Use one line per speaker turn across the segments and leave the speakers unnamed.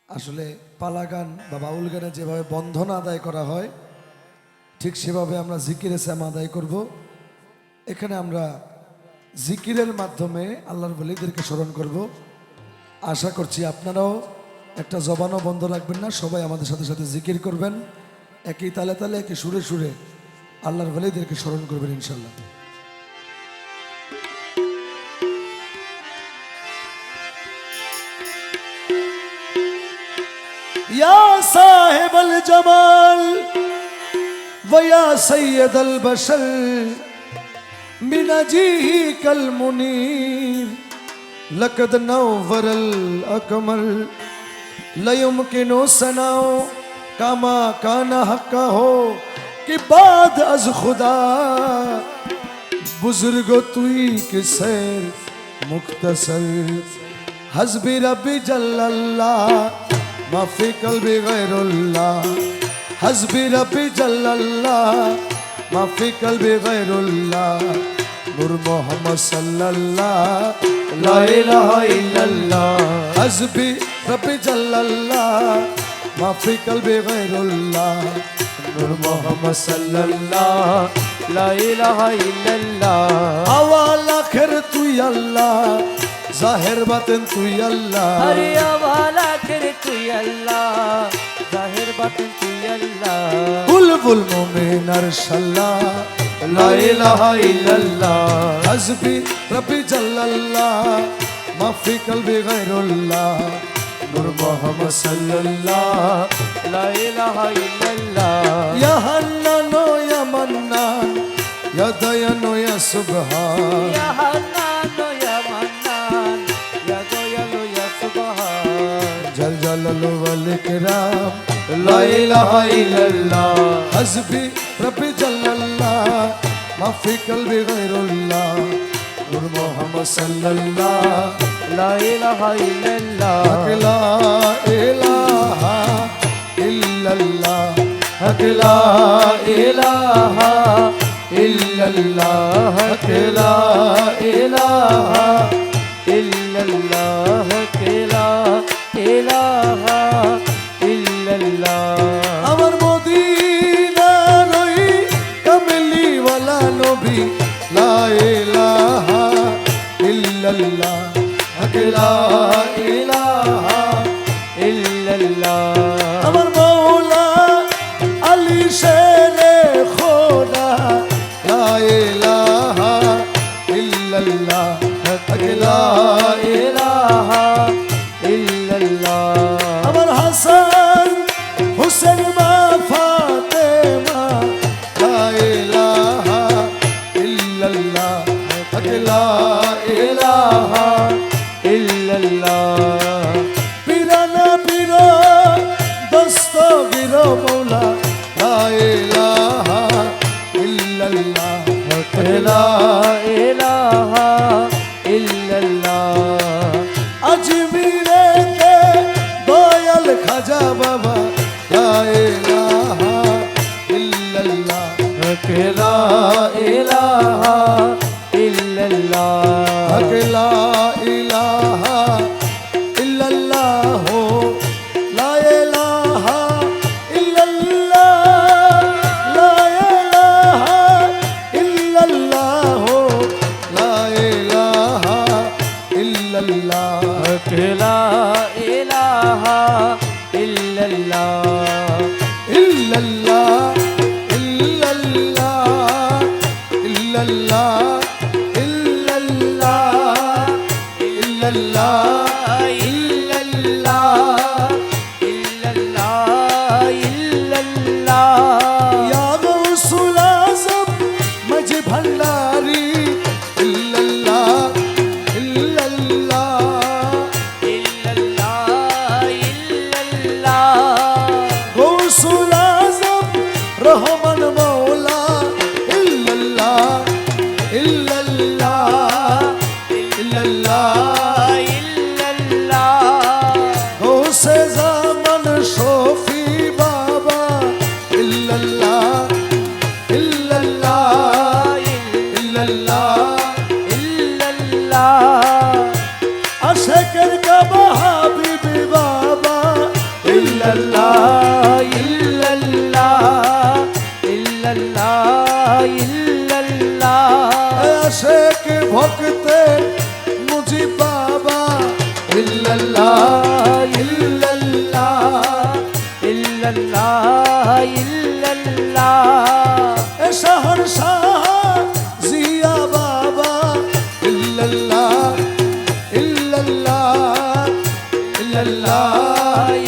আসলে পালা গান বা বাউল গানে যেভাবে বন্ধন আদায় করা হয় ঠিক সেভাবে আমরা জিকিরে শ্যাম আদায় করব। এখানে আমরা জিকিরের মাধ্যমে আল্লাহর ওলিদেরকে স্মরণ করব। আশা করছি আপনারাও একটা জবানও বন্ধ রাখবেন না, সবাই আমাদের সাথে সাথে জিকির করবেন, একই তালে তালে একই সুরে সুরে আল্লাহর ওলিদেরকে স্মরণ করবেন ইনশাল্লাহ। या साहिब अल जमाल व या सैयद अल बशर बिनजी कल मुनीर लकद नौवर अल अकमल लयुमकिनो सनाओ कामा काना हक्का हो कि बाद अज खुदा बुजुर्गो तुई के सैर मुख्तसर हस्बी रब्बी जल्लल्लाह माफी कल्बी गैरुल्लाह हस्बी रब्बी जल्लल्लाह माफी कल्बी गैरुल्लाह नूर मोहम्मद सल्लल्लाह ला इलाहा इल्लल्लाह हस्बी रब्बी जल्लल्लाह माफी कल्बी गैरुल्लाह नूर मोहम्मद सल्लल्लाह ला इलाहा इल्लल्लाह अवाल आखिर तू अल्लाह जाहिर बातिन तू अल्लाह
अरे अवाल आखिर तू अल्लाह जाहिर बातिन तू अल्लाह
बुलबुल मोमिन अरशल्लाह ला इलाहा इल्लल्लाह हस्बी रब्बी जल्लल्लाह माफी कल्बी गैरुल्लाह नूर मोहम्मद सल्लल्लाह
ला इलाहा इल्लल्लाह
या हन्नानो या मन्नान या दयानो या सुबहान
या हन्नान या मन्नान या दयालु या सुबहान
जल जलालु वल इकराम ला इलाहा इल्लल्लाह हस्बी रब्बी जल्लल्लाह माफी कल्बी गैरुल्लाह नूर मोहम्मद सल्लल्लाह
ला इलाहा इल्लल्लाह
हक ला इलाहा इल्लल्लाह हक ला इलाहा इल्लल्लाह हक ला इलाहा
इल्लल्लाह केला इलाहा इल्लल्लाह
আমার মদিনার ওই কামলি ওয়ালা নবী লা ইলাহা ইল্লাল্লাহ হক লা ইলাহা
इल्लल्लाह
আমার মওলা আলী শেরে খোদা লা ইলাহা ইল্লাল্লাহ হক লা
इलाहा इल्लल्लाह
আমার হাসান হুসেন মা ফাতেমা লা ইলাহা ইল্লাল্লাহ হক লা ইলাহা
इल्लल्लाह
পিরানা পিরো দস্তগীর মৌলা লা ইলাহা ইল্লাল্লাহ হক লা
इलाहा इल्लल्लाह
আজমিরেতে দয়াল খাজা বাবা লা ইলাহা ইল্লাল্লাহ হক লা
इलाहा इल्लल्लाह
हक ला इलाहा इल्लल्लाह ला इलाहा इल्लल्लाह ला इलाहा इल्लल्लाह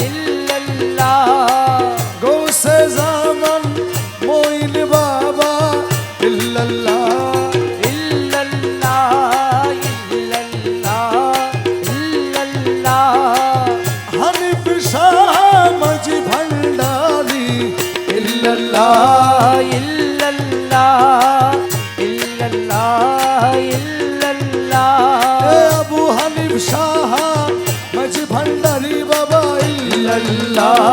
ইল্লাল্লাহ
গৌসে জামান মঈন বাবা ইল্লাল্লাহ
ইল্লাল্লাহ ইল্লাল্লাহ ইল্লাল্লাহ
হানিফ শাহ মাঝি ভান্ডারি ইল্লাল্লাহ
ইল্লাল্লাহ ইল্লাল্লাহ ইল্লাল্লাহ
এ আবু হানিফ শাহ মাঝি ভান্ডারি বাবা ইল্লাল্লাহ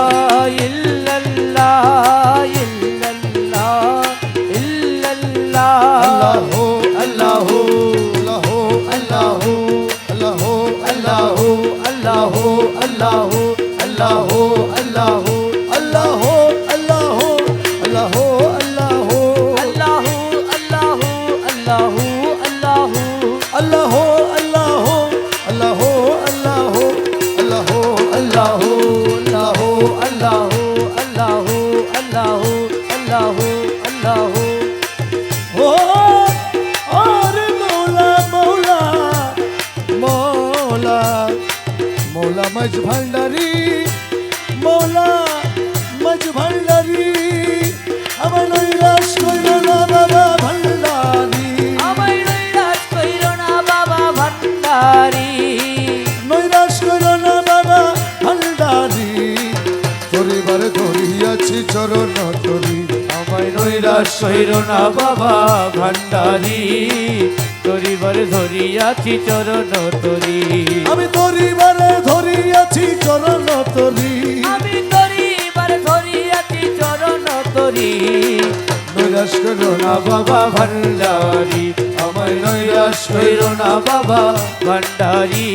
ইল্লাল্লাহ ইল্লাল্লাহ ইল্লাল্লাহ
আল্লাহ আল্লাহ আল্লাহ আল্লাহ আল্লাহ আল্লাহ আল্লাহ আল্লাহ আল্লাহ আল্লাহ আল্লাহ আল্লাহ আল্লাহ আল্লাহ ও আরে মৌলা মৌলা মৌলা মৌলা মাঝ ভান্ডারি মৌলা মাঝ ভান্ডারি আমার নৈরাশ কইল না বাবা ভান্ডারি নৈরাশ কইল না বাবা ভান্ডারি পরিবার ধরিয়াছি চরণ তরি
আমায় নৈরাশ কইর না বাবা ভান্ডারি তরিবার ধরিয়াছি চরণ তরি
আমি পরিবারে ধরিয়াছি চরণ তরি
আমি তরিবার ধরিয়াছি চরণ তরি
নৈরাশ করো না
না বাবা ভান্ডারি আমায় নৈরাশ কইর না বাবা ভান্ডারি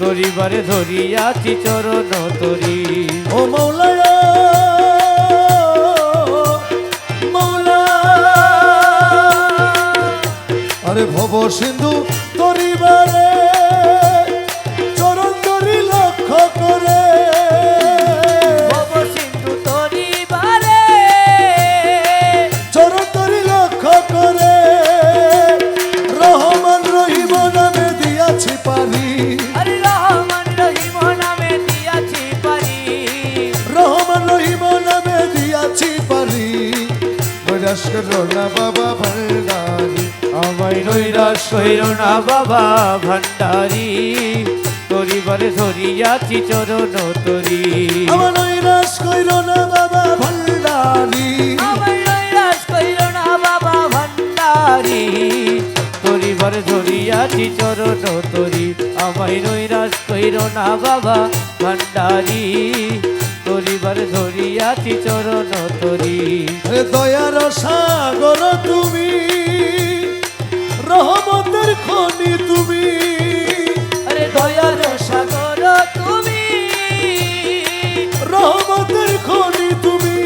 তরিবারে ধরিয়াছি চরণ তরি
ও মৌলায়া মৌলা আরে ভব সিন্ধু তরিবারে চরণ তরি লক্ষ্য করে
ভব সিন্ধু তরিবারে
চরণ তরি লক্ষ্য করে রহমান রহিম নামে দিয়াছি পারি
আরে রহমান রহিম নামে দিয়াছি পারি
রহমান রহিম নামে দিয়াছি পারি নৈরাশ করো না বাবা ভান্ডারি
আমায় নৈরাশ কইর না বাবা ভান্ডারি তরিবারে ধরিয়াছি চরণ তরি
আমার নৈরাশ কইরো না বাবা ভান্ডারি
আমায় নৈরাশ কইর না বাবা ভান্ডারি তরিবারে ধরিয়াছি চরণ তরি আমায় নৈরাশ কইর না বাবা ভান্ডারি তরিবারে ধরিয়াছি চরণ তরি
হে দয়ার সাগর তুমি রহমতের খনি তুমি
আরে দয়ার সাগর তুমি
রহমতের খনি তুমি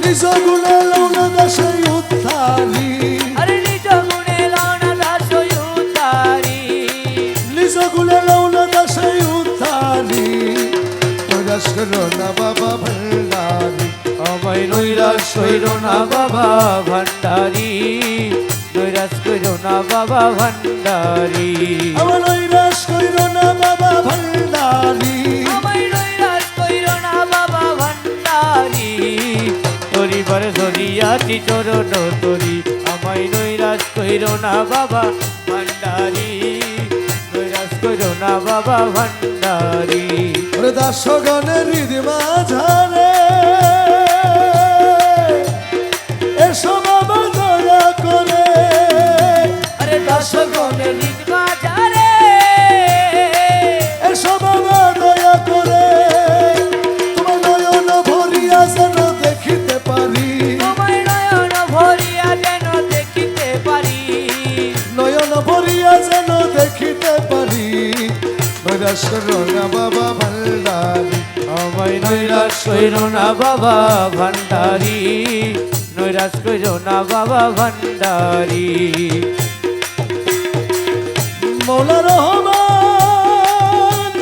নিজ গুণে লৌন দেশে উদ্ধারি
আরে নিজ গুণে লানা দাস উদ্ধারি
নিজ গুণে লৌন দেশে উদ্ধারি নৈরাশ করো না বাবা ভান্ডারি
আমায় নৈরাশ কইর না বাবা ভান্ডারি নৈরাশ কইর না বাবা ভান্ডারি
আমার নৈরাশ কইরো না বাবা ভান্ডারি
আমায় নৈরাশ কইর না বাবা ভান্ডারি তরিবারে ধরিয়াছি চরণ তরি আমায় নৈরাশ কইর না বাবা ভান্ডারি নৈরাশ কইর না বাবা ভান্ডারি
ওরে দাসগণের হৃদ মাঝারে এসো বাবা দয়া করে
আরে দাসগণের নিজ বাজারে
এসো বাবা দয়া করে তোমার নয়ন ভরিয়া যেন দেখিতে পারি
তোমায় নয়ন ভরিয়া যেন দেখিতে পারি
নয়ন ভরিয়া যেন দেখিতে পারি নৈরাশ করো না বাবা ভান্ডারি
আমায় নৈরাশ কইর না বাবা ভান্ডারি নৈরাশ কইর না বাবা ভান্ডারি
মৌলা রহমান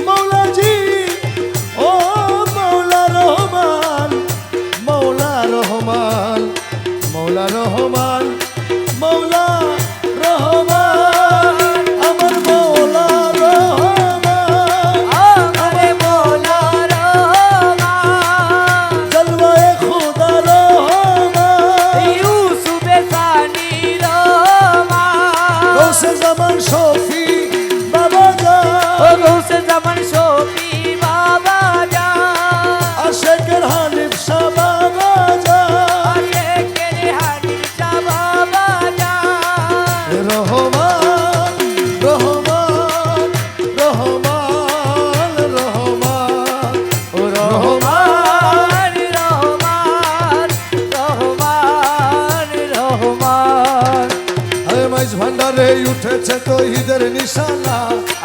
মৌলাজি ও মৌলা রহমান মৌলা রহমান মৌলা রহমান মৌলা রহমান আমার মৌলা রহমান নিশানা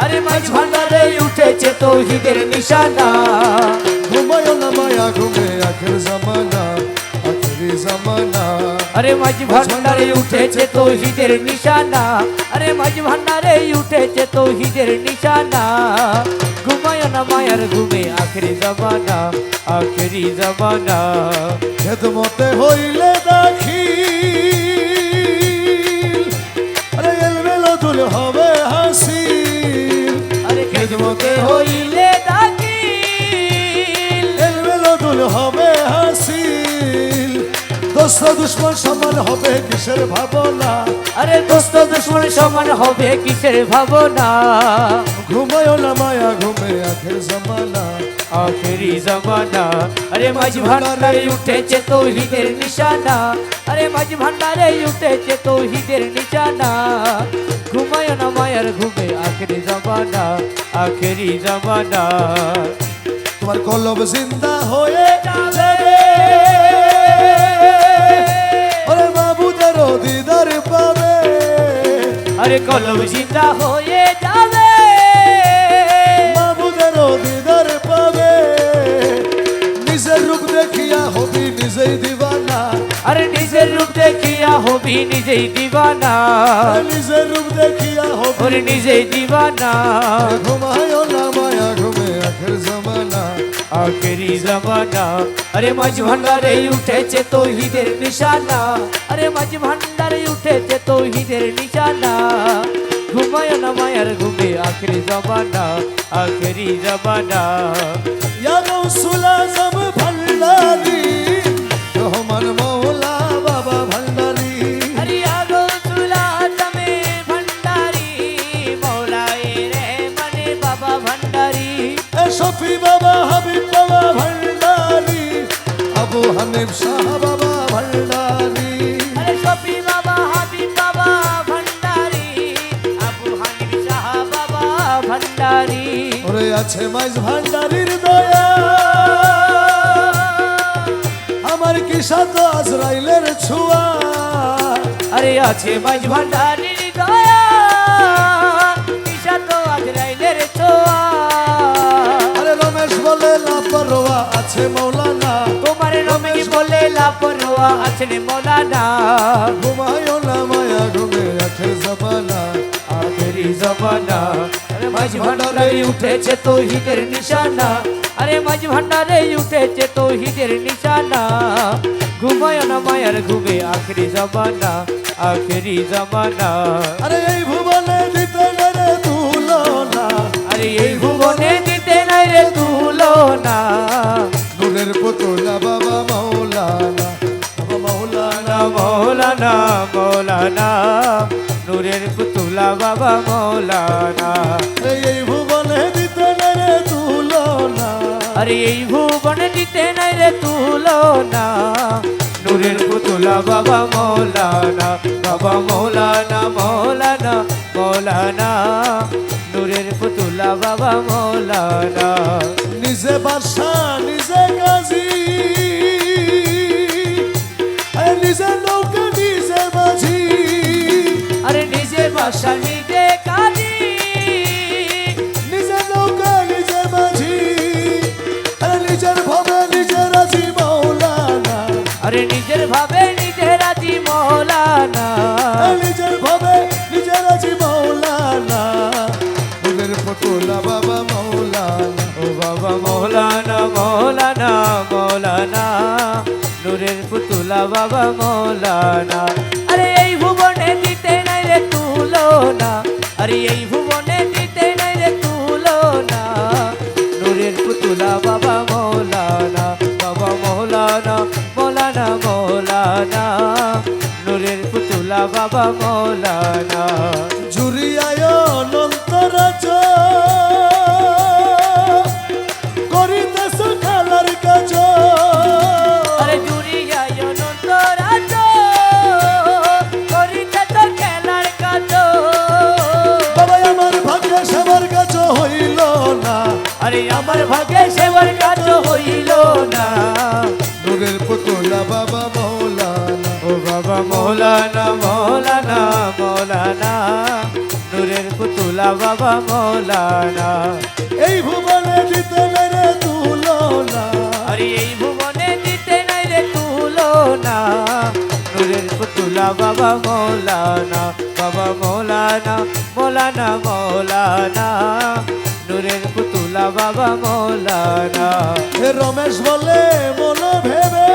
আরে মাঝ ভান্ডারে উঠেছে তৌহিদের নিশানা
ঘুমায় না মায়া ঘুমে আখের জামানা আখেরি জামানা
আরে মাঝ ভান্ডারে উঠেছে তৌহিদের নিশানা আরে মাঝ ভান্ডারে উঠেছে তৌহিদের নিশানা ঘুমায় না মায়ার ঘুমে আখেরি জামানা আখেরি জামানা
খেদমতে হইলে দাখি আরে এলবেলো দুল হবে হাসিল
আরে খেদমতে হইলে দাখিল
এলবেলো দুল হবে হাসিল দোস্ত দুশ্মন সমান হবে কিসের ভাবনা
আরে দোস্ত দুশ্মন সমান হবে কিসের ভাবনা
ঘুমায় না মায়া ঘুমে আখের জামানা
আখেরি জামানা আরে মাঝ ভান্ডারে উঠেছে তৌহিদের নিশানা আরে মাঝ ভান্ডারে উঠেছে তৌহিদের নিশানা ঘুমায় না মায়ার ঘুমে আখেরি জামানা আখেরি জামানা
তোমার কলব জিন্দা হয়ে যাবে ওরে মাবুদের দিদার পাবে
আরে কলম জিন্দা হয়ে যাবে
মাবুদের দিদার পাবে নিজের রূপ দেখিয়া হবি নিজেই দিবানা
আরে নিজের রূপ দেখিয়া হবি নিজেই দিবানা
নিজের রূপ দেখিয়া হবি
ওরে নিজেই দিবানা
ঘুমায় না মায়া ঘুমে আখের জামানা
আখেরি জামানা আরে মাঝ ভান্ডারে উঠেছে তৌহিদের নিশানা আরে মাঝ ভান্ডারে উঠেছে তৌহিদের নিশানা ঘুমায় না মায়ার ঘুমে আখেরি জামানা আখেরি জামানা
ইয়া রাসূল আযম ভান্ডারি রহমান মাওলা বাবা ভান্ডারি
আরে আগো তুলা তুমি ভান্ডারি মৌলায়ে রে মানে বাবা ভান্ডারি
এ শফি বাবা হাবিব বাবা ভান্ডারি আবু হানিফ শাহ বাবা ভান্ডারি
আরে শফি বাবা হাবিব বাবা ভান্ডারি আবু হানিফ শাহ বাবা ভান্ডারি
ওরে আছে মাইজ ভান্ডারির দয়া আমার কি সাত আজরাইলের ছোঁয়া
আরে আছে মাঝ ভান্ডারির দয়া ঈশা তো আজরাইলের ছোঁয়া
আরে রমেশ বলে লাপরোয়া আছে মৌলানা
তোমার রমেশ বলে লাপরোয়া আছেন মৌলানা
ঘুমায় না মায়া ঘুমে আখের জামানা
আখেরি জামানা আরে মাঝ ভান্ডারে উঠেছে তৌহিদের নিশানা আরে মাঝ ভান্ডারে উঠেছে তৌহিদের নিশানা ঘুমায় না মায়ার ঘুমে আখেরি জামানা আখেরি জামানা
আরে এই ভুবনে দিতে রে তুলনা
আরে এই ভুবনে দিতে নাই রে তুলনা
নূরের পুতুলা বাবা মৌলানা বাবা মৌলানা
মৌলানা মৌলানা নূরের পুতুলা বাবা মৌলানা
এই ভুবনে দিতে রে তুলনা
আরে এই ভুবনে দিতে নাই রে তুলনা নূরের পুতুলা বাবা মৌলানা বাবা মৌলানা মৌলানা মৌলানা নূরের পুতুলা বাবা মৌলানা
নিজে বাদশা নিজে গাজী আরে নিজে নৌকা নিজে মাঝি
আরে নিজে বাসা নিজে কাজী
নিজে নৌকা নিজে মাঝি আরে নিজের ভাবে নিজে রাজি মৌলানা
আরে নিজের ভাবে নিজে রাজি মৌলানা
নিজের ভাবে নিজে রাজি মৌলানা নূরের পুতুলা বাবা মৌলানা
ও বাবা মৌলানা মৌলানা মৌলানা নূরের পুতুলা বাবা মৌলানা আরে এই ভুবনে দিতে নাই রে তুলনা আরে এই ভুবনে দিতে নাই রে তুলনা নূরের পুতুলা বাবা মৌলানা বাবা মৌলানা মৌলানা মৌলানা নূরের পুতুলা বাবা মৌলানা
জুরিয়ায় অনন্তরাজ করিতেছ খেলার কাজ
আরে জুড়িয়া অনন্ত রাজ করিতে তো খেলার কাজ
বাবা আমার ভাগ্যে সবার কাজ হইল না
আরে আমার ভাগ্যে সেবার কাজ হইল না
নূরের পুতুলা বাবা মৌলানা
ও বাবা মৌলানা মৌলানা মৌলানা নূরের পুতুলা বাবা মৌলানা।
এই ভুবনে দিতে মেরে তুলনা,
আরে এই ভুবনে দিতে নাই রে তুলনা, নূরের পুতুলা বাবা মৌলানা, বাবা মৌলানা, মৌলানা মৌলানা, নূরের পুতুলা বাবা মৌলানা।
এ রমেশ বলে মন ভেবে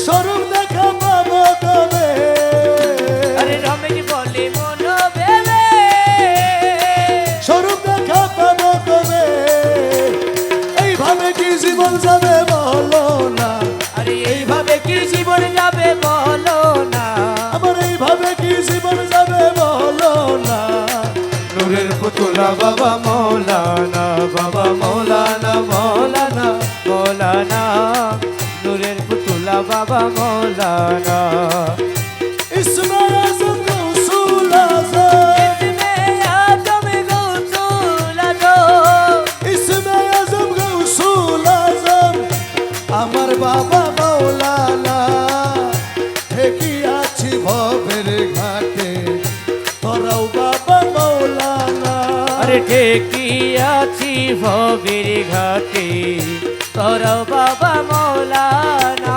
স্বরূপ দেখা পাবো কবে।
আরে রমেশ বলে মন ভেবে
স্বরূপ দেখা পাবো কবে, এইভাবে কি জীবন যাবে বলো না।
আরে এইভাবে কি জীবন যাবে বলো না,
আমার এইভাবে কি জীবন যাবে বলো না।
নূরের পুতুলা বাবা মৌলানা, বাবা মৌলানা, মৌলানা মৌলানা, নূরের পুতুলা বাবা মৌলানা।
ইসমে আজম গৌসুল আজম,
ইসমে আজম গৌসুল আজম,
ইসমে আজম গৌসুল আজম, আমার বাবা মৌলানা। ঠেকি আছি ভবের ঘাটে, তোরাও বাবা মৌলানা।
আরে ঠেকিয়াছি ভবের ঘাটে, তোরাও বাবা মৌলানা।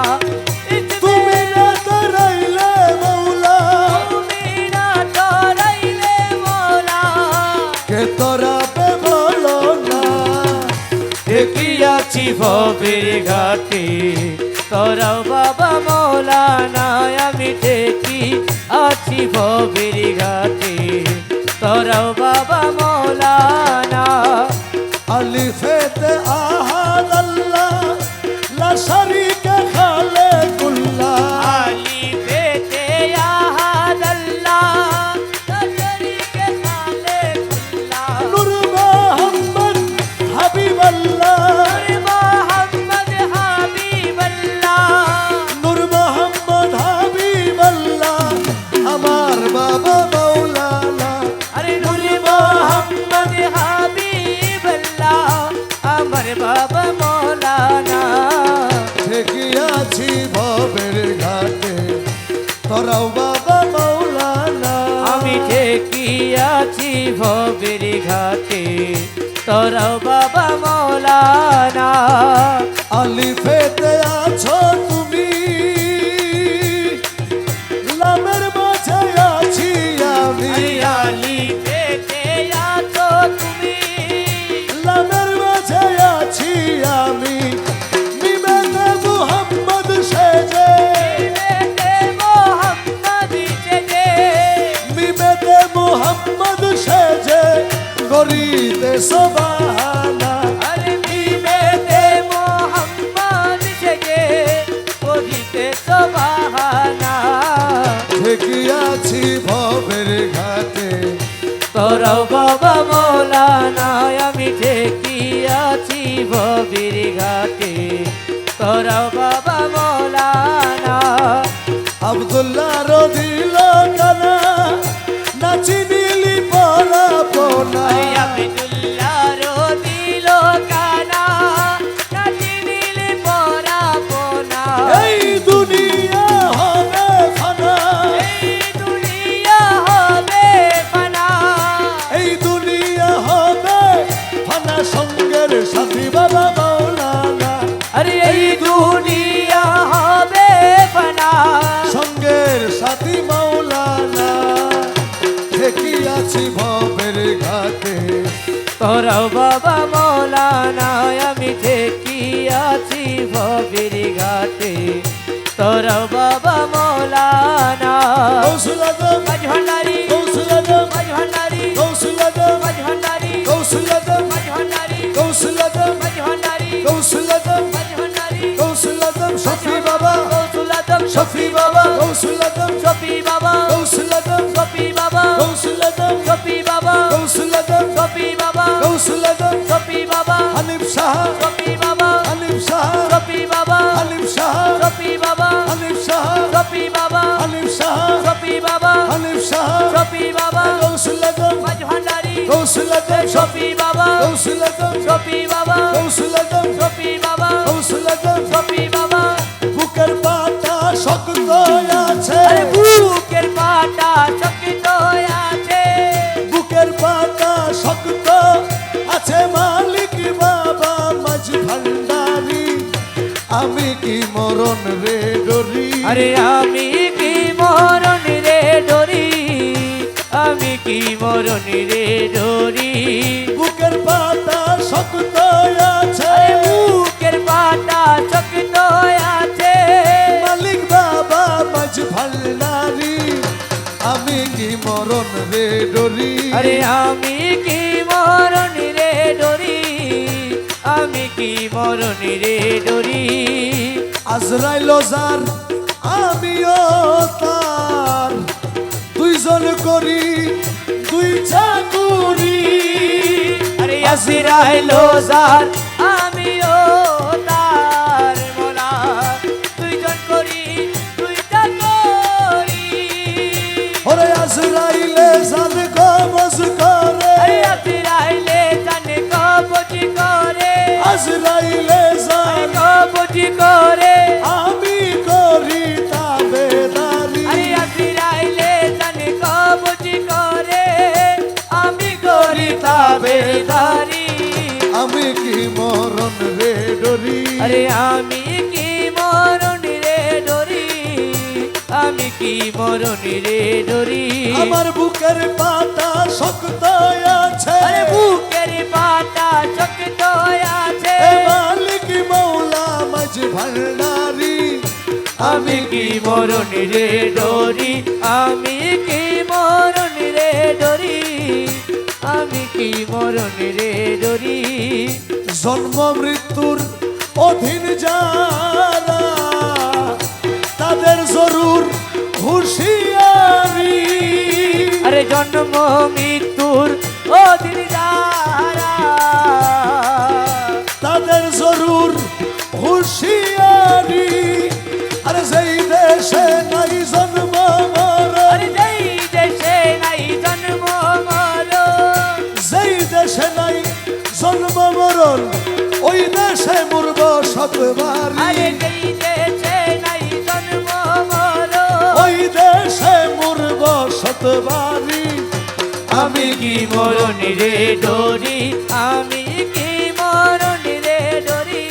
তুমি না তরাইলে মৌলা,
তুমি না তরাইলে মৌলা,
কে তোরাবে বলো না।
ঠেকিয়াছি ভবের ঘাটে, তোরাও বাবা মৌলানা। আমি ঠেকি আছি ভবের ঘাটে, তোরাও বাবা মৌলানা।
আলিফেতে আহাদ আল্লাহ, লা শারীকা খালিকুল্লাহ।
আলিফেতে আহাদ আল্লাহ, লা শারীকা খালিকুল্লাহ।
নূর মুহাম্মদ হাবিবাল্লাহ,
নূর মুহাম্মদ হাবিবাল্লাহ,
নূর মুহাম্মদ হাবিবাল্লাহ, আমার বাবা মৌলানা।
আরে নূর মুহাম্মদ হাবিবাল্লাহ, আমার বাবা মৌলানা।
ঠেকিয়াছি ভবের ঘাটে, তোরাও বাবা মৌলানা।
আমি ঠেকিয়াছি ভবের ঘাটে, তোরাও বাবা মৌলানা।
আলিফেতে আছো তুমি, লামের মাঝে আছি আমি।
আলিফেতে আছো তুমি,
লামের মাঝে আছি আমি। মিমেতে মুহাম্মদ সেজে,
মিমেতে মুহাম্মদ সেজে,
মিমেতে মুহাম্মদ সেজে, গরিতে সোবাহানা।
আরে মিমেতে মুহাম্মদ সেজে, করিতে সুবহানা।
ঠেকিয়াছি ভবের ঘাটে,
তোরাও বাবা মৌলানা। আমি ঠেকিয়াছি ভবের ঘাটে, তোরাও বাবা মৌলানা।
আব্দুল্লাহ রদিল কানা, নাচি নীলি পরা পোনা।
আরে আব্দুল্লাহ রদিল কানা, নাচি নীলে পরাবোনা।
এই দুনিয়া হবে ফানা,
এই দুনিয়া হবে ফানা,
এই দুনিয়া হবে ফানা, সঙ্গের সাথী বাবা মৌলানা।
আরে এই দুনিয়া হবে ফানা,
সঙ্গের সাথী মৌলানা। ঠেকিয়াছি ভবের ঘাটে,
তোরাও বাবা মৌলানা। আমি ঠেকিয়াছি ভবের ঘাটে, তোরাও বাবা মৌলানা।
গৌসুল আজম,
মাঝ ভান্ডারি,
গৌসুল আজম,
মাঝ ভান্ডারি,
গৌসুল আজম,
মাঝ ভান্ডারি,
গৌসুল আজম,
মাঝ ভান্ডারি,
গৌসুল আজম,
মাঝ ভান্ডারি,
গৌসুল আজম,
মাঝ ভান্ডারি,
গৌসুল আজম, শফি বাবা,
গৌসুল আজম
শফি বাবা, গৌসুল আজম,
শফি বাবা,
গৌসুল আজম,
শফি বাবা,
গৌসুল আজম,
শফি বাবা,
গৌসুল আজম,
শফি বাবা,
গৌসুল আজম,
শফি বাবা,
হানিফ শাহ,
শফি বাবা,
হানিফ শাহ,
শফি বাবা,
হানিফ শাহ,
শফি বাবা,
হানিফ শাহ,
শফি বাবা,
হানিফ শাহ,
শফি বাবা,
হানিফ শাহ,
শফি বাবা,
গৌসুল আজম,
মাঝ ভান্ডারি,
গৌসুল আজম,
শফি বাবা,
গৌসুল আজম,
শফি বাবা,
গৌসুল আজম,
শফি বাবা,
গৌসুল আজম।
শফি বাবা।
বুকের পাতা শক্ত আছে,
আরে বুকের পাটা
আছে মালিক বাবা মাঝ ভান্ডারি আমি কি মরণ রে ডরি
আরে আমি কি মরণ রে ডরি আমি কি মরণ রে ডরি
বুকের পাতা শক্ত আছে
আরে বুকের পাটা শক্ত আছে
মালিক বাবা মাঝ ভান্ডারি আমি কি মরণ রে ডরি
আরে আমি কি মরণ রে ডরি আমি কি মরণ রে ডরি
আজরাইল যার আমিও তার দুইজন করি দুই চাকুরি
আরে আসিরাইলো যার আমিও তার মোলা দুইজন করি দুইটা করি
ওরে আজরাইলে যার কবজ করে
আরে আসিরাইলে জানে কবজি করে
আজরাইলে যার
কবজি করে
আমি করি তাবেদারি
আরে আসিরাইলে জানে কবজি করে আমি করি তাবেদারি
আমি কি মরণ রে ডরি
আরে আমি কি মরণ রে ডরি আমি কি মরণ রে ডরি
আমার বুকের পাতা শক্ত আছে
আরে বুকের পাতা শক্ত আছে
এ মালিক মৌলা মাঝ ভান্ডারি
আমি কি মরণ রে ডরি আমি কি মরণ রে ডরি আমি কি মরণ রে ডরি
জন্ম মৃত্যুর অধীন যারা তাদের জরুর হুঁশিয়ারি
আরে জন্ম মৃত্যুর অধীন যারা
তাদের জরুর হুঁশিয়ারি আরে যেই দেশে নাই জন্ম মরণ
আরে যেই দেশে নাই জন্ম মরণ
যেই দেশে নাই জন্ম মরণ ওই দেশে মরব শতবারি
আরে যেই দেশে নাই জন্ম মরণ
ওই দেশে মরব শতবারি
আমি কি মরণ রে ডরি আমি কি মরণ রে ডরি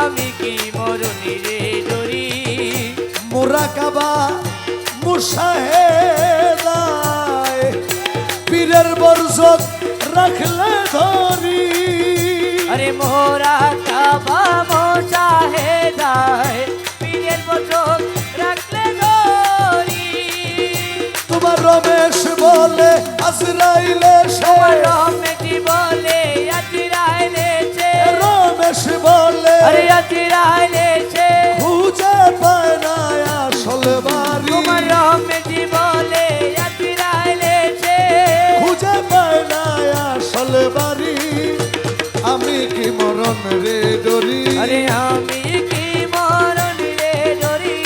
আমি কি মরণ রে ডরি
মুরাকাবা মুশাহেদায় পীরের বরজত রাখলে ধরি
আরে মোরা কাবা মোশাহেদায় পীরের বচন রাখলে ধরি
তোমার রমেশ বলে আজরাইলে সে
তোমার রমেশি বলে আতিরাইলেছে
রমেশ বলে
আরে আতিরাইলেছে
খুঁজে পায় না আসল বাড়ি
তোমার রমেশি বলে আতিরাইলেছে
খুঁজে পায় না আসল বাড়ি আমি কি মরণ রে ডরি
আরে আমি কি মরণ রে ডরি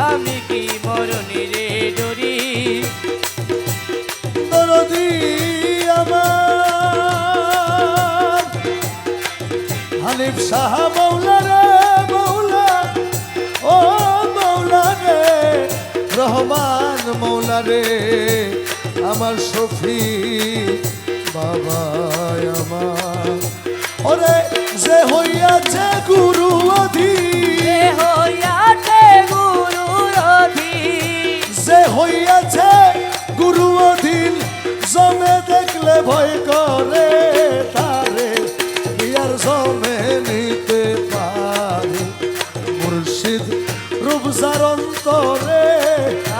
আমি কি মরণ রে ডরি
দরদি আমার হানিফ শাহ মৌলা রে মৌলা ও মৌলা রে রহমান মৌলা রে আমার শফি বাবা আমার ওরে যে হইয়াছে গুরু অধীন
এ হইয়াছে গুরুর অধীন
যে হইয়াছে গুরু অধীন জমে দেখলে ভয় করে তারে বিয়ার জমে নিতে পারে মুর্শিদ রূপসার অন্তরে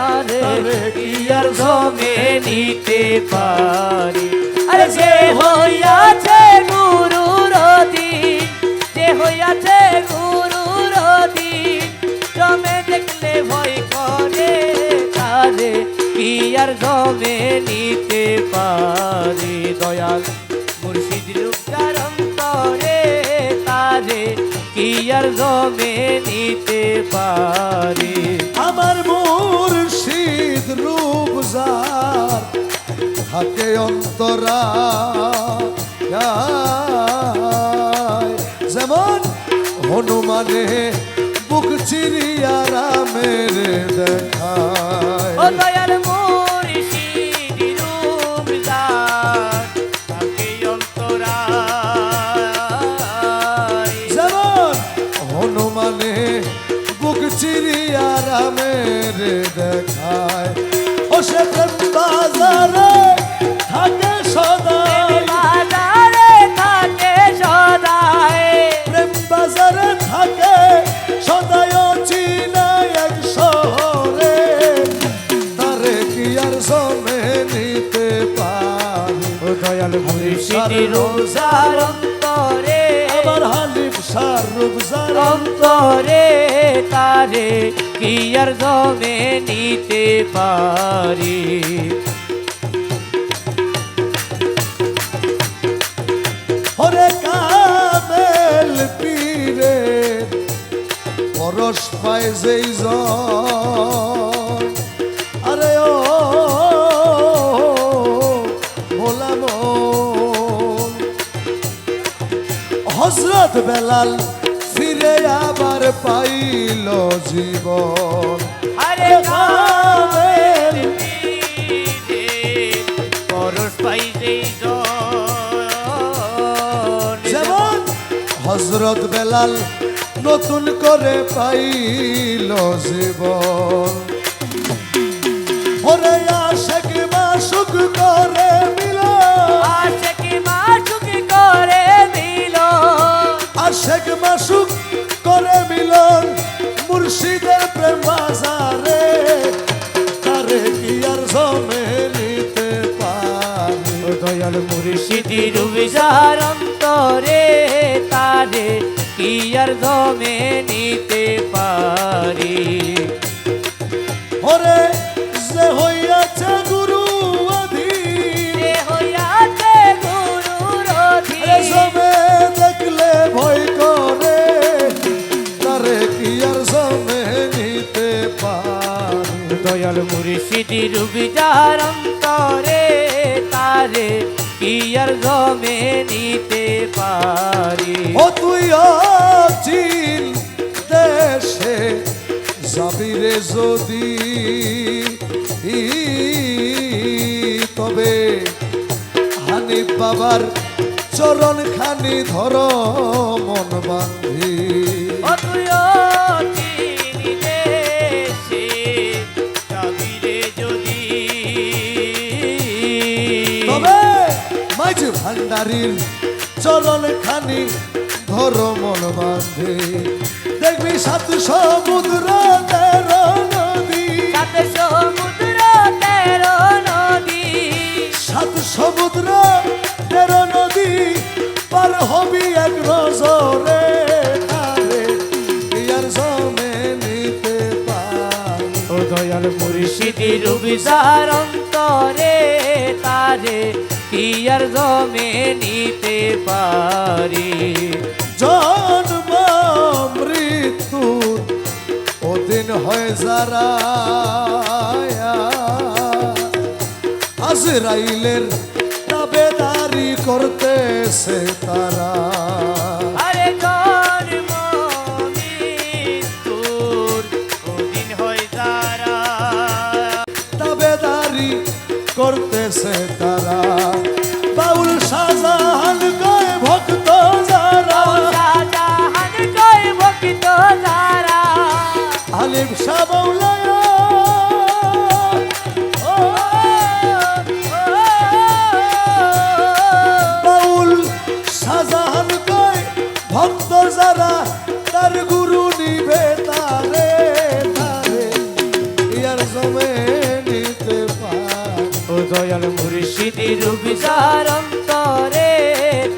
আরে
আরে
কি আর জমে নিতে পারি আরে যে হইয়াছে গুরুর অধীন যে হইয়াছে গুরুর অধীন জমে দেখলে ভয় করে তারে কি আর জমে নিতে পারি দয়াল মুর্শিদ রূপসার অন্তরে তারে কি আর জমে নিতে পারি
আমার মুর্শিদ রূপসার থাকে অন্তরা যেমন হনুমানে বুক চিরিয়া রামের দেখায়
ও দয়াল মুর্শিদ রূপসার থাকে মুর্শিদি রোজার অন্তরে
আমার হালিম শাহ রোজার
অন্তরে তারে কি আর জমে নিতে পারি
ওরে কামেল পীরে পরশ পায় যেই জন আরে ও ভোলা মন হযরত বেলাল ফিরে আবার পাইল জীবন
আরে কামেল পীরে পরশ পাই যেই জন
যেমন হযরত বেলাল নতুন করে পাইল জীবন ওরে আশেক মাসুক করে মিলন
আশিকি মাসুক করে দিল
আশেক মাসুক করে মিলন মুর্শিদের প্রেম বাজারে তারে কি আর জমে নিতে পারি
ও দয়াল মুর্শিদি রুবিজার অন্তরে তারে কি আর জমে নিতে পারি
ওরে যে হইয়াছে গুরু অধীন
এ হইয়াছে গুরুর অধীন
জমে দেখলে ভয় করে তারে কি আর জমে নিতে পারি
দয়াল মুর্শিদি রুবিজার অন্তরে তারে কি আর জমে নিতে পারি
ও তুই অচিন দেশে যাবি রে যদি তবে হানিফ বাবার চরণ খানি ধর মন বান্ধি
ও তুই চিনি দেশে যাবি রে যদি
তবে মাঝ ভান্ডারির চরণ খানি ধর মন বান্ধে দেখবি সাত সমুদ্র তেরো নদী
সাত সমুদ্র তেরো নদী
সাত সমুদ্র তেরো নদী পার হবি এক নজরে তারে ইয়ার জমে নিতে পারি
ও দয়াল মুর্শিদি রুবিজার অন্তরে তারে কি আর জমে নিতে পারি
জন্ম মৃত্যুর ওদিন হয় যারা আজরাইলের তাবেদারি করতেছে তারা
আরে জন্ম মৃত্যুর ওদিন হয় যারা
তাবেদারি করতেছে তারা বাউল শাহজাহান কয় ভক্ত যারা
শাহজাহান কয় ভক্ত যারা
আলিম শাহ মৌলানা বাউল শাহজাহান কয় ভক্ত যারা তার গুরু নিবে তারে তারে ইয়ার জমে নিতে পারে
ও দয়াল মুর্শিদি রুবিজার অন্তরে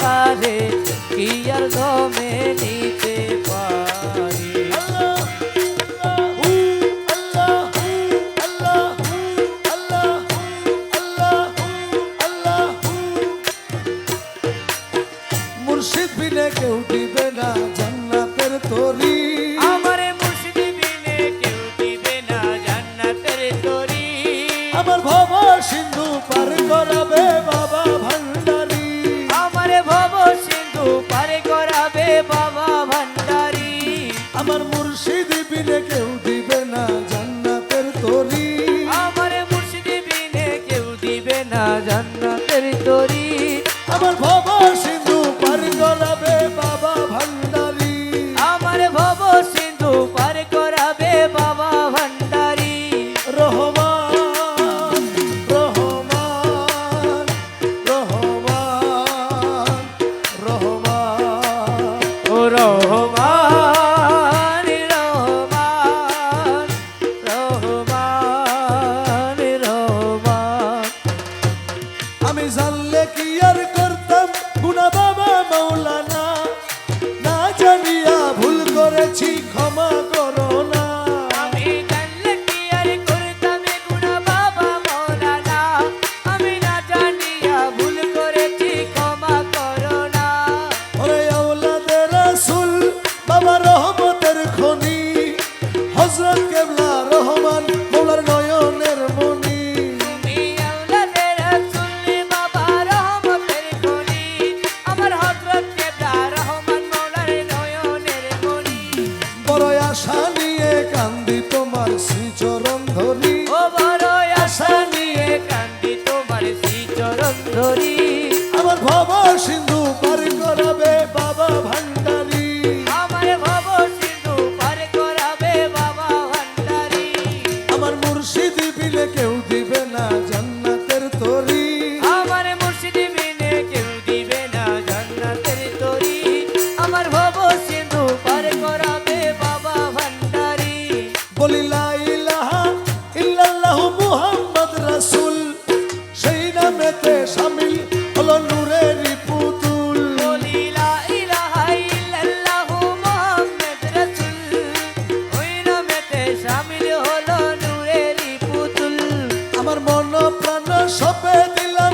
তারে কি আর জমে নিতে পারি
মুর্শিদ বিনে কেউ দিবে না জান্নাতের তরি
আমারে মুর্শিদি বিনে কেউ দিবে না জান্নাতের তরি
আমার ভব সিন্ধু পার করাবে বাবা ভান্ডারি
আমারে ভব সিন্ধু পারে করাবে বাবা ভান্ডারি
আমার মুর্শিদ বিনে কেউ দিবে না জান্নাতের তরি
আমারে মুর্শিদি বিনে কেউ দিবে না জান্নাতের তরি
আমার ভব সিন্ধু পার করাবে বাবা ভান্ডারি
আমার ভব সিন্ধু পার করাবে বাবা ভান্ডারি
রহমান রহমান রহমান রহমান
ও রহমান রহমান রহমান রহমান
আমি জানলে কি আর করতাম ভব সিন্ধু পার করাবে বাবা ভান্ডারি
আমার ভব সিন্ধু পার করাবে বাবা ভান্ডারি
আমার মুর্শিদ বিলে কেউ দিবে না জান্নাতের তরি
আমার মুর্শিদ বিনে কেউ দিবে না জান্নাতের তরি আমার ভব সিন্ধু পার করাবে বাবা ভান্ডারি
বলি লা ইলাহা ইল্লাল্লাহু মুহাম্মদ রাসূল সেই নামেতে শামিল হলো নূরের পুতুল
বলি লা ইলাহা ইল্লাল্লাহু মুহাম্মদ রাসূল ওই নামেতে শামিল হলো নূরেরই পুতুল
আমার মন প্রাণ সপে দিলাম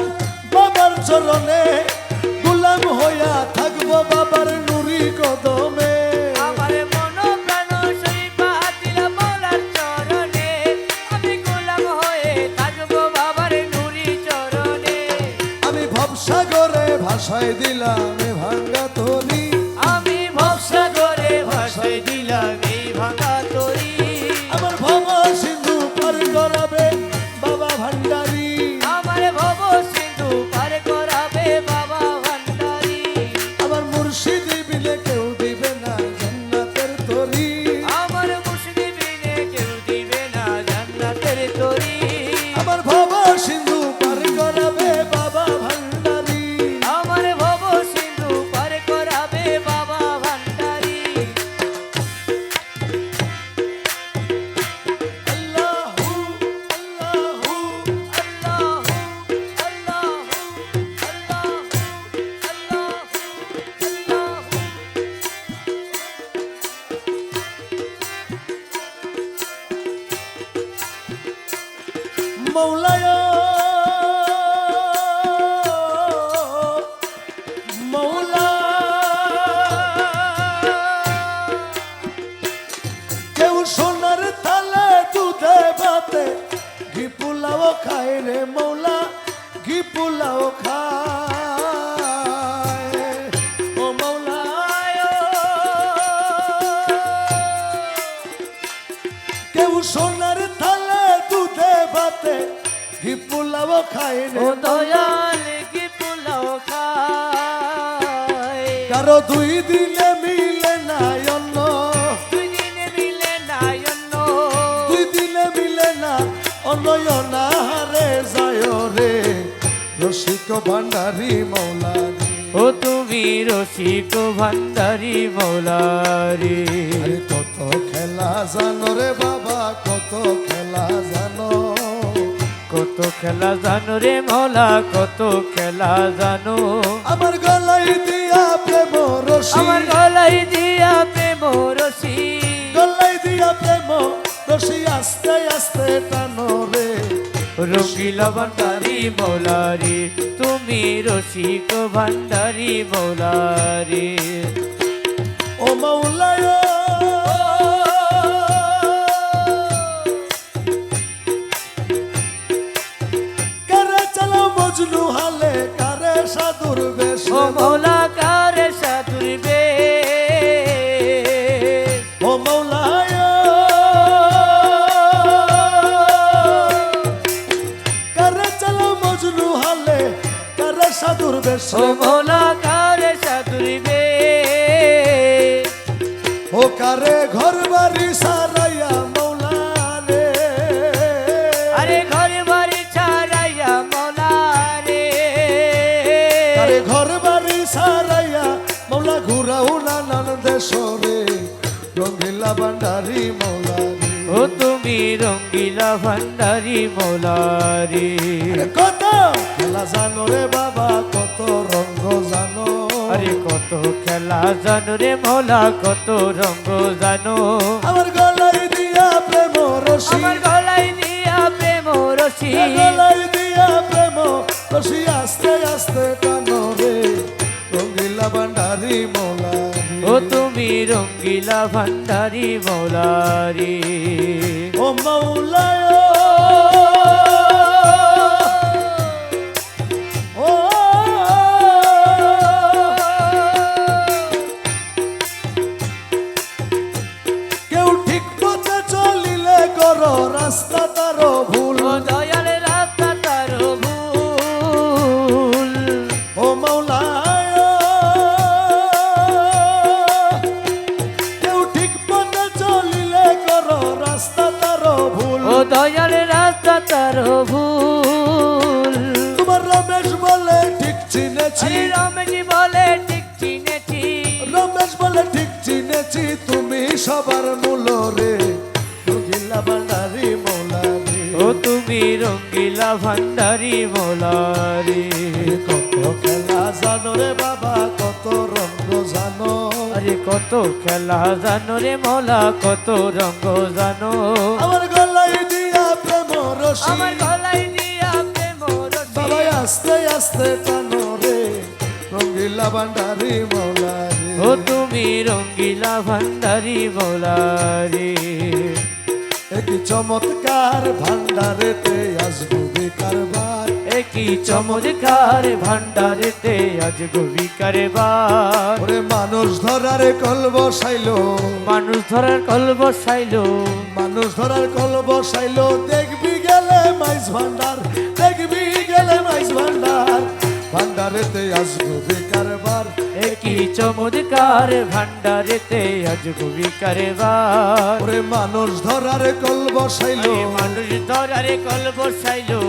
বাবার চরণে গোলাম হইয়া থাকবো বাবার নুরি কদমে
আমার মন প্রাণ শরীফা দিলাম মওলার চরণে আমি গোলাম হয়ে থাকবো বাবার নূরি চরণে
আমি ভবসাগরে ভাষায় দিলাম এ ভাঙ্গা তরি
আমি ভবসাগরে ভাসাই দিলাম এই ভাঙা তরি
আমার ভব সিন্ধু পার করাবে বাবা ভান্ডারি
আমার ভব সিন্ধু পার করাবে বাবা ভান্ডারি
আমার মুর্শিদ বিলে কেউ দিবে না জান্নাতের তরি
আমার মুর্শিদ বিনে কেউ দিবে না জান্নাতের তরি
আমার ভব সিন্ধু পার করাবে বাবা ভান্ডারি
আমার ভব সিন্ধু পার করাবে বাবা ভান্ডারি
আল্লাহু আল্লাহু
আল্লাহু আল্লাহু আল্লাহু আল্লাহু
মৌলায় মৌলা কেউ সোনার তালে দুধে ভাতে ঘি পোলাও খায় রে মৌলা ঘি পোলাও খায় ও মৌলা কেউ সোনার থালে দুধে ভাতে ঘি পোলাও খায়
ও
রে
দয়াল কি পোলাও খায়
কারো দুই দিনে মিলে না অন্য
দুই দিনে মিলে না অন্য
দুই দিনে মিলে না অনয়না হারে যায় রে রসিক ভান্ডারি মৌলারি
ও তুমি রসিক ভান্ডারি মৌলারি
আরে কত খেলা জানো রে বাবা কত খেলা জানো
কত খেলা জানো রে মৌলা কত খেলা জানো
আমার গলায় দিয়া প্রেম রসি
আমার গলাই দিয়া প্রেম রসি
গলায় দিয়া প্রেম রসি আস্তে আস্তে টানো রে
রঙ্গিলা ভান্ডারি মৌলারি তুমি রসিক ভান্ডারি মৌলারি
ও মৌলায় কারে চালো মজনু হালে কারে সাধুর বেশ
ও মৌলা কারে সাধুর বে
ও মৌলায় কারে চালো মজনু হালে কারে সাধুর বেশ
ও মৌলা কারে সাধুর বে
ও কারে ঘর বাড়ি সারাইয়া মৌলা রে
আরে ঘরে বাড়ি ছাড়াইয়া মৌলা রে
আরে ঘর বাড়ি সারাইয়া মৌলা ঘুরাও নানান দেশরে রঙ্গিলা ভান্ডারি মৌলারি
ও তুমি রঙ্গিলা ভান্ডারি মৌলারি
কত খেলা জানো রে বাবা কত রঙ্গ জানো
আরে কত খেলা জানো রে মৌলা কত রঙ্গ জানো
আমার গলায় দিয়া প্রেম রসি
আমার গলাই দিয়া প্রেম রসি
গলায় দিয়া প্রেম রসি আস্তে আস্তে টানো রে রঙ্গিলা ভান্ডারি মৌলারি
ও তুমি রঙ্গিলা ভান্ডারি মৌলারি
ও মৌলায় ও কেউ ঠিক পথে চলিলে করো রাস্তা তারও ভুল
ও দয়াল রাস্তা তার ভুল
ও মৌলা
চিনেছি বলে ঠিক চিনেছি
রমেশ বলে ঠিক চিনেছি তুমি সবার মূল রে রঙ্গিলা ভান্ডারি মৌলা রে
ও তুমি রঙ্গিলা ভান্ডারি মৌলারি
কত খেলা জানো রে বাবা কত রঙ্গ জানো
আরে কত খেলা জানো রে মৌলা কত রঙ্গ জানো
আমার গলায় দিয়া প্রেম রশি
আমার গলায় দিয়া প্রেম রশি
বাবা আস্তে আস্তে টানো রে রঙ্গিলা ভান্ডারি মৌলা রে
ও তুমি রঙ্গিলা ভান্ডারি মৌলারি
একই চমৎকার ভান্ডারেতে আসবো বেকারবার
একই চমৎকার ভান্ডারেতে আজ গভী কারবার
ওরে মানুষ ধরারে কল বসাইলো
মানুষ ধরার কল বসাইলো
মানুষ ধরার কল বসাইলো দেখবি গেলে মাইজ ভান্ডার দেখবি গেলে মাইজ ভান্ডার ভান্ডারেতে আসবো বেকারবার
একই চমৎকার ভান্ডারেতে আজ গভী কারবার
ওরে মানুষ ধরারে কল বসাইলো
মানুষ ধরারে কল বসাইলো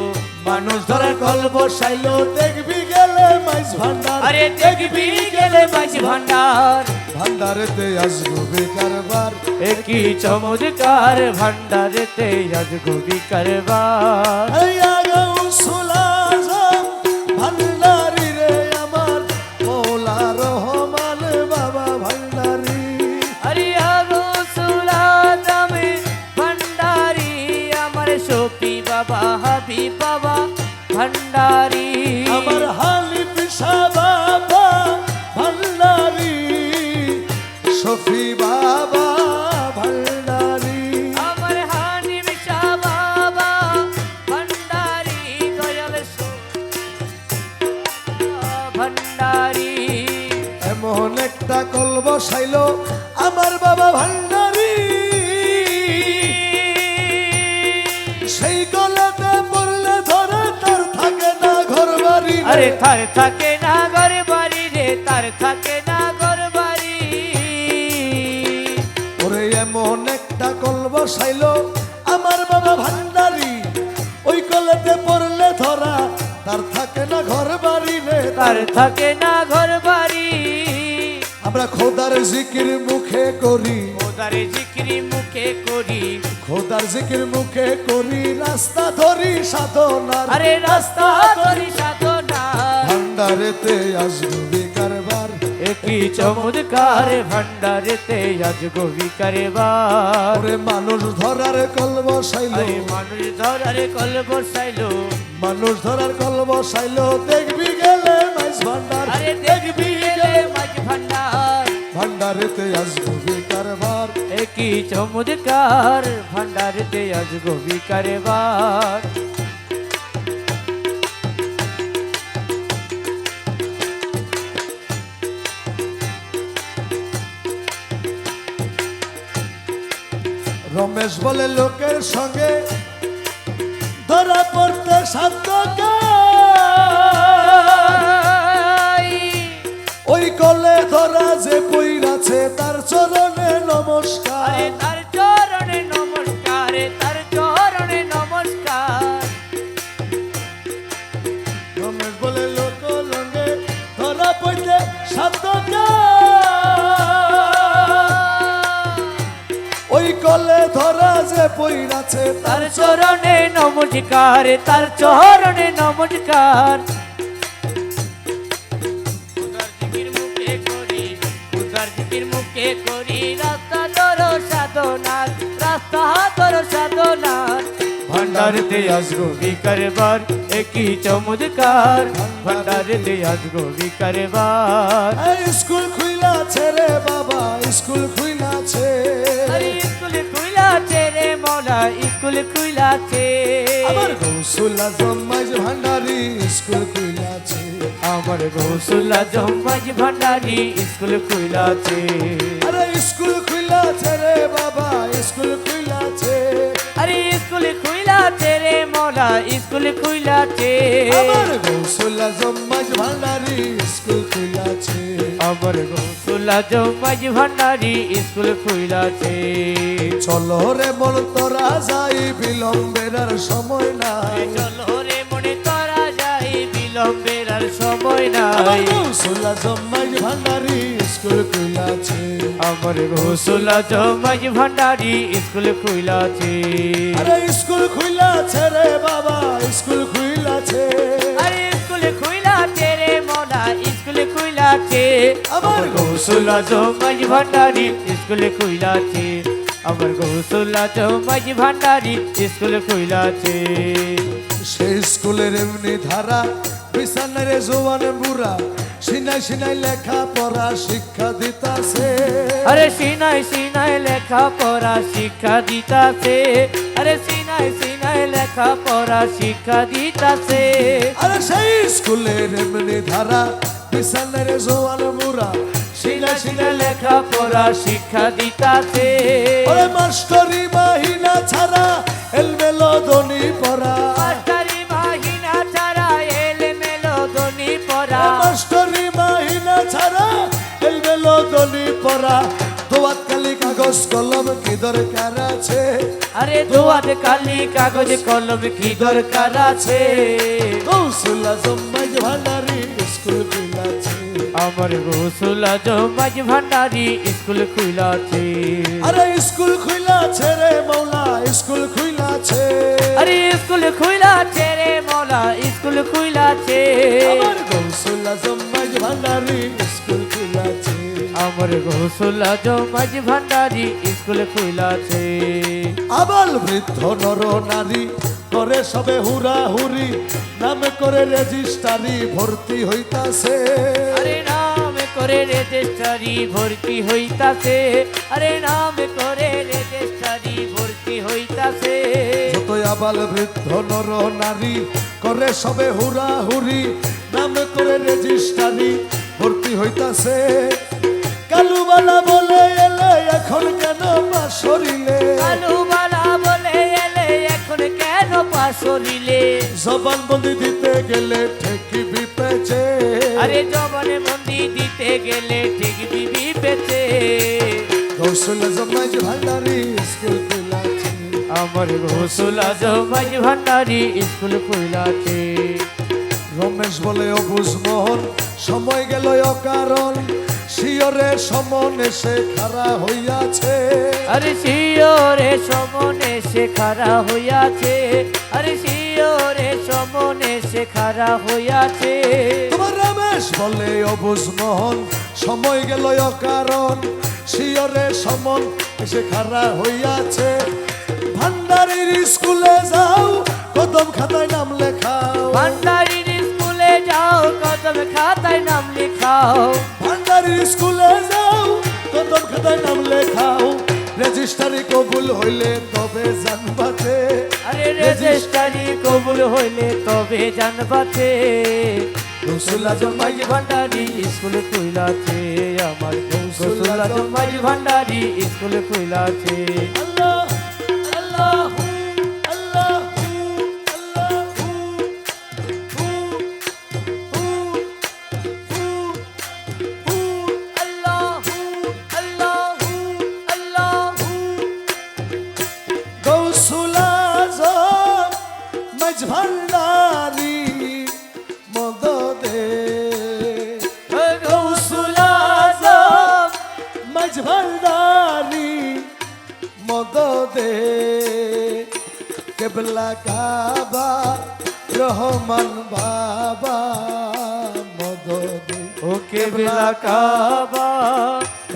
মানুষ ধরার কল বসাইলো দেখবি গেলে মাইজ ভান্ডার
আরে দেখবি গেলে মাঝ ভান্ডার
ভান্ডারেতে আসবো বেকারবার
একই চমৎকার ভান্ডারেতে আজ গভী কারবার
এই আগাও সুলাজম ভান্ডারি রে আমার মৌলা রহমান বাবা ভান্ডারি
আরে আগো সুলাদামে ভান্ডারি আমার শফি বাবা হাবিব বাবা ভান্ডারি
আমার হালিফ শাহ বাবা ভান্ডারি শফি বাবা ভান্ডারি
আমার হানিফ শাহ বাবা ভান্ডারি দয়াল ভান্ডারি
এমন একটা কল বসাইলো আমার বাবা ভান্ডারি সেই কলেতে পড়লে ধরে তার থাকে না ঘর বাড়ি
আরে তার থাকে না ঘর বাড়ি রে তার থাকে না ঘর বাড়ি
ওরে এমন একটা কল বসাইলো আমার বাবা ভান্ডারি ওই কলেতে পড়লে ধরা তার থাকে না ঘর বাড়ি রে
তার থাকে না ঘর বাড়ি
আমরা খোদার জিকির মুখে করি
ওদারে জিক্রি মুখে করি
খোদার জিকির মুখে করি রাস্তা ধরি সাধনার
আরে রাস্তা ধরি সাধনা
ভান্ডারেতে আসবো বেকারবার
একই চমৎকার ভান্ডারেতে আজ গভী কারবার
ওরে মানুষ ধরার কল বসাইলো
আরে মানুষ ধরারে কল বসাইলো
মানুষ ধরার কল বসাইলো দেখবি গেলে মাইজ ভান্ডার
আরে দেখবি গেলে মাঝ ভান্ডার
ভান্ডারেতে আসবো বেকারবার
একই চমৎকার ভান্ডারেতে আজ গভী কারবার
রমেশ বলে লোকের সঙ্গে ধরা পড়তে সাধ্য ওই কলে ধরা যে পইরাছে তার চরণে নমস্কার
আরে তার চরণে নমস্কার তার চরণে নমস্কার
রমেশ বলে লোক লঙ্গে ধরা পড়তে সাধ্য ওই কলে ধরা যে পইরাছে
তার চরণে নমস্কার তার চরণে নমস্কার খুদার জিকির মুখে করি খুদার জিকির মুখে করি রাস্তা ধরো সাধনার রাস্তা ধরো সাধনার ভান্ডারেতে আজ গভী কারবার একই চমৎকার ভান্ডারেতে আজ গভী কারবার
এই স্কুল খুইলাছে রে বাবা স্কুল খুইলাছে
আরে স্কুল খুইলাছে রে মৌলা স্কুল খুইলাছে
আমার গৌসুল আজম মাইজ ভান্ডারি স্কুল খুইলাছে
আমার গৌসুল্লা জম্মাজ ভান্ডারি স্কুল খুইলাছে
আরে স্কুল খুইলাছে রে বাবা স্কুল খুইলাছে
আরে স্কুল খুইলাছে রে মৌলা স্কুল খুইলাছে
আমার গৌসুল আজম মাইজ ভান্ডারি স্কুল খুইলাছে
আমার গৌসুল্লা জম্মাজ ভান্ডারি স্কুল খুইলাছে
চলো রে বল তোরা যাই বিলম্বের আর সময় নাই
চলো রে মনে তোরা যাই বিলম্বের আর আর সময়
আমার
নাই
গৌসুল আজম মাঝ ভান্ডারি স্কুল খুলেছে
আমার গৌসুল আজম মাঝ ভান্ডারি স্কুল খুইলাছে
আরে স্কুল খুলেছে রে বাবা স্কুল খুলেছে
আরে স্কুল খুইলাছে রে মোলা স্কুল খুইলাছে
আমার
গৌসুল আজম মাঝ ভান্ডারি স্কুল খুইলাছে আমার গৌসুল আজম মাঝ ভান্ডারি স্কুল খুইলাছে
সেই স্কুলের এমনি ধারা বিছানায় রে জোয়ান বুড়া সিনাই সিনাই লেখা পড়া শিক্ষা দিতাছে
আরে সিনাই সিনাই লেখা পড়া শিক্ষা দিতাছে আরে সিনাই সিনাই লেখা পড়া শিক্ষা দিতাছে
আরে সেই স্কুলের এমনি ধারা বিছানায় রে জোয়ান বুড়া
সিনাই সিনাই লেখা পড়া শিক্ষা দিতাছে
ওরে মাস্টারি মাহিনা ছাড়া এলমেলো দনি পড়া
মাস্টারি মাহিনা ছাড়া এলেমেলো ধ্বনি পড়া
মাস্টারি মাহিনা ছাড়া এলমেলো দনি পড়া দোয়াত কালি কাগজ কলম কি দরকার আছে
আরে দোয়াত কালি কাগজ কলম কি দরকার আছে
গৌসুল আজম মাঝ ভান্ডারি স্কুল খুলেছে
আমার গৌসুল আজম মাঝ ভান্ডারি স্কুল খুইলাছে
আরে স্কুল খুলেছে রে মৌলা স্কুল খুলেছে
আরে স্কুল খুইলাছে রে মোলা স্কুল খুইলাছে
আমার গৌসুল আজম মাঝ ভান্ডারি স্কুল খুলেছে
আমার গৌসুল আজম মাঝ ভান্ডারি স্কুল খুইলাছে
আবাল বৃদ্ধ নর নারী করে সবে হুরা হুরি নাম করে রেজিস্টারি ভর্তি হইতাছে
আরে নাম করে রেজিস্ট্রারি ভর্তি হইতাছে আরে নাম করে রেজিস্ট্রারি ভর্তি হইতাছে
যতই আবাল বৃদ্ধ নর নারী করে সবে হুরা হুরি নাম করে রেজিস্টারি ভর্তি হইতাছে কালুবালা বলে এলে এখন কেন পাশরিলে
কালুবালা বলে এলে এখন কেন পাশরিলে
জবানবন্দি দিতে গেলে ঠেকি বিপেছে
আরে জবানে বন্দি দিতে গেলে ঠিক বিবি পেতে
গৌসুল আজম মাঝ ভান্ডারি স্কুল খুলেছে
আমার গৌসুল আজম মাঝ ভান্ডারি স্কুল খুইলাছে
রমেশ বলে অবুজ মোহন সময় গেল অকারণ শিয়রে সমন এসে খাড়া হইয়াছে
আরে শিওরে সমনে সে খাড়া হইয়াছে আরে শিওরে সমনে সে খাড়া হইয়াছে
তোমার রমেশ বলে অবুজ মোহন সময় গেল অকারণ শিয়রে সমন এসে খাড়া হইয়াছে ভান্ডারির স্কুলে যাও কদম খাতায় নাম লেখাও
ভান্ডারির স্কুলে যাও কদম খাতায় নাম লেখাও
ভান্ডারির স্কুলে যাও কদম খাতায় নাম লেখাও রেজিস্টারি কবুল হইলে তবে জানবাতে
আরে রেজিস্ট্রারি কবুল হইলে তবে জানবাতে গৌসুল আজম মাঝ ভান্ডারি স্কুল খুইলাছে আমার গৌসুল আজম মাঝ ভান্ডারি স্কুল খুইলাছে
আল্লাহ আল্লাহ আল্লাহ
আল্লাহু আল্লাহু আল্লাহু
গৌসুল আজম মাঝ ভান্ডারি মদদে
গৌসুল আজম
মাঝ ভান্ডারি মদদে কেবলা কাবা রহমান বাবা মদদে
ও কেবলা কাবা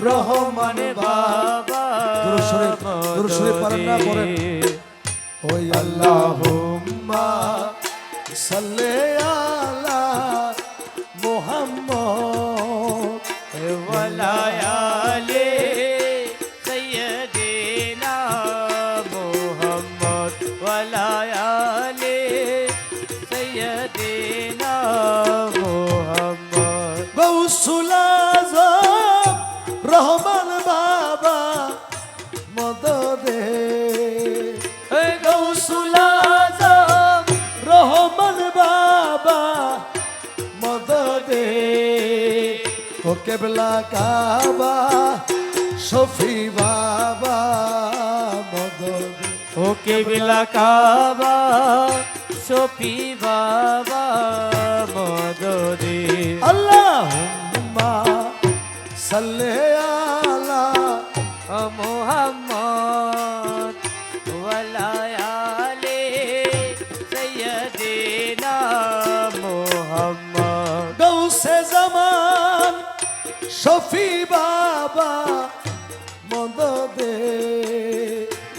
রহমান বাবা
দুরূদ শরীফ পারেন না পড়েন। ওই আল্লাহুম্মা সাল্লি আলা মুহাম্মদ
ওয়ালায়ালে সাইয়্যিদিনা মুহাম্মদ ওয়ালায়ালে সাইয়্যিদিনা মুহাম্মদ
গৌসুল আজম রহমান বাবা মদদে
গৌসুল আজম
রহমান বাবা মদদে ও কেবলা কাবা শফি বাবা মদদে
ও কেবলা কাবা শফি বাবা মদদে
আল্লাহুম্মা সাল্লি আলা
মোহাম্মদ ওয়ালায়ালে সৈয়দিনা মোহাম্মদ
গৌসে জামান শফি বাবা মদদে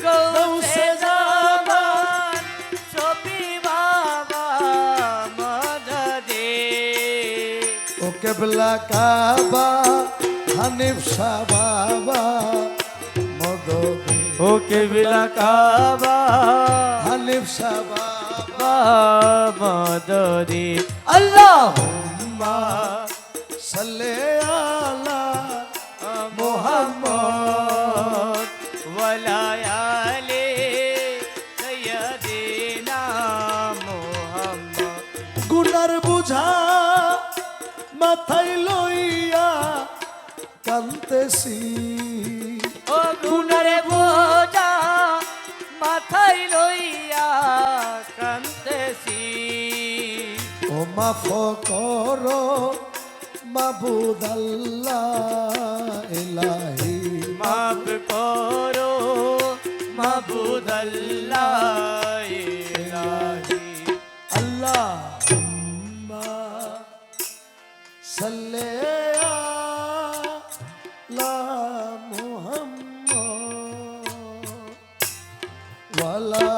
গৌসে জামান শফি বাবা মদদে
ও কেবলা কাবা হানিফ শাহ বাবা মদদে
ও কেবলা কাবা
হানিফ শাহ বাবা
মদদে আল্লাহ
সাল্লি আলা
মোহাম্মদ ওয়ালায়ালে সৈয়দিনা মোহাম্মদ
গুনার বুঝা মাথায় লইয়া কান্তেছি
ও গুনারে বোঝা মাথায় লইয়া কান্দেছি
ও মাফ করো মাবুদ আল্লাহ ইলাহি
মাফ করো মাবুদ আল্লাহ ইলাহি
আল্লাহুম্মা সাল্লি আলা মুহাম্মদ ওয়ালা